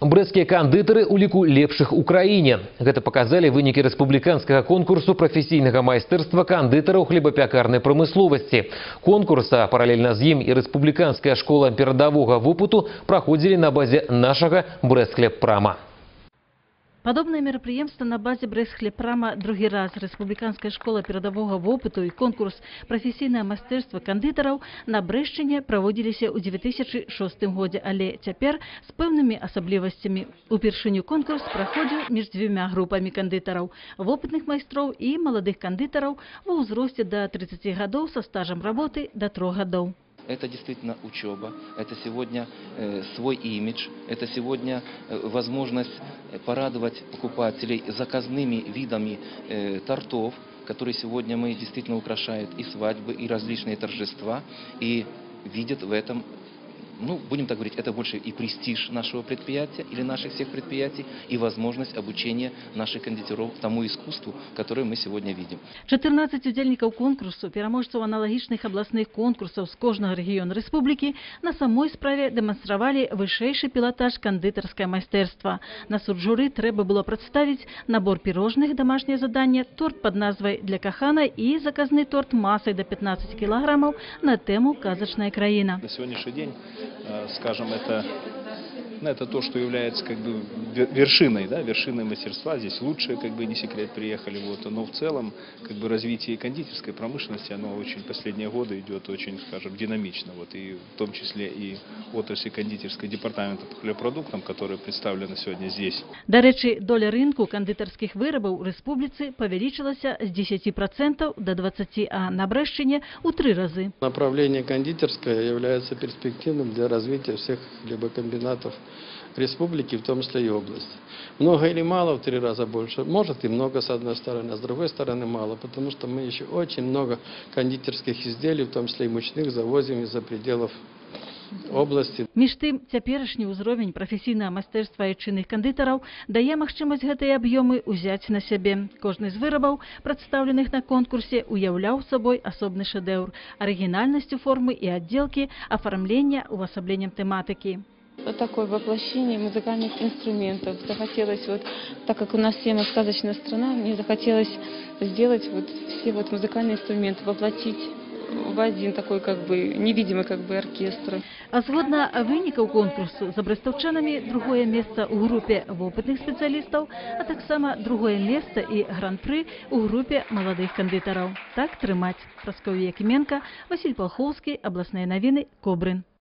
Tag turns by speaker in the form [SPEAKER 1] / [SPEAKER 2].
[SPEAKER 1] Брэсцкія кандытары ў ліку лепшых у краіне. Гэта паказалі вынікі рэспубліканскага конкурсу прафесійнага майстэрства кандытараў хлебапякарнай прамысловасці. Конкурса, паралельна з ім і рэспубліканская школа перадавога вопыту праходзілі на базе нашага Брэсхлебпрама.
[SPEAKER 2] Подобное мероприемство на базе Брэсхлебпрама другі раз. Республиканская школа перадового опыту и конкурс «Профессийное мастерство кондитеров» на Брэшчыне проводились у 2006 году, але цяпер с пэўнымі асаблівасцямі. Упершыню конкурс проходил между двумя группами кондитеров – опытных майстров и молодых кондитеров в возрасте до 30 годов со стажем работы до 3 годов.
[SPEAKER 3] Это действительно учеба, это сегодня свой имидж, это сегодня возможность порадовать покупателей заказными видами тортов, которые сегодня мы действительно украшают и свадьбы, и различные торжества, и видят в этом, ну, будем так говорить, это больше и престиж нашего предприятия или наших всех предприятий, и возможность обучения наших кондитеров тому искусству, которое мы сегодня видим.
[SPEAKER 2] 14 удзельнікаў конкурсу, пераможцаў аналагічных абласных конкурсаў з кожнага рэгіёна рэспублікі, на самой справе дэманстравалі вышэйшы пілатаж кандытарскае майстэрства. На суд журы трэба было прадставіць набор пірожных, домашняе заданне, торт под назвай «Для каханай» и заказны торт массой до 15 килограммов на тему «Казачная краіна».
[SPEAKER 4] На сегодняшний день, скажем, это то, что является как бы вершиной, да, вершиной мастерства. Здесь лучшие, как бы не секрет, приехали. Вот. Но в целом как бы развитие кондитерской промышленности, оно очень последние годы идет очень, скажем, динамично. Вот. И в том числе и отрасли кондитерской департамента по хлебопродуктам, которые представлены сегодня здесь.
[SPEAKER 2] До речи, доля рынку кондитерских вырабов в республике повеличилась с 10% до 20%, а на Брэшчыне у 3 разы.
[SPEAKER 5] Направление кондитерское является перспективным для развития всех хлебокомбинатов республики, в том числе и области. Много или мало, в 3 раза больше. Может и много с одной стороны, а с другой стороны мало, потому что мы еще очень много кондитерских изделий, в том числе и мучных, завозим из-за пределов области.
[SPEAKER 2] Між тым, цяперашні ўзровень прафесійнага майстэрства айчынных кандытараў дае магчымасць гэтыя аб'ёмы ўзяць на сябе. Кожны з вырабаў, прадстаўленых на конкурсе, уяўляў сабой асобны шэдэўр, арыгінальнасцю формы і аддзелкі, афармлення, увасабленнем тэматыкі.
[SPEAKER 6] Такое воплощение музыкальных инструментов. Захотелось, вот, так как у нас тема «Сказочная страна», мне захотелось сделать вот все вот музыкальные инструменты, воплотить в один такой как бы невидимый как бы оркестр.
[SPEAKER 2] А згодна вынікаў конкурсу за брэстаўчанамі другое месца ў групе опытных спецыялістаў, а таксама другое месца і гран-пры ў групе маладых кандытараў. Так трымаць. Праскоўя Якіменка, Васіль Палхоўскі, абласныя навіны, Кобрын.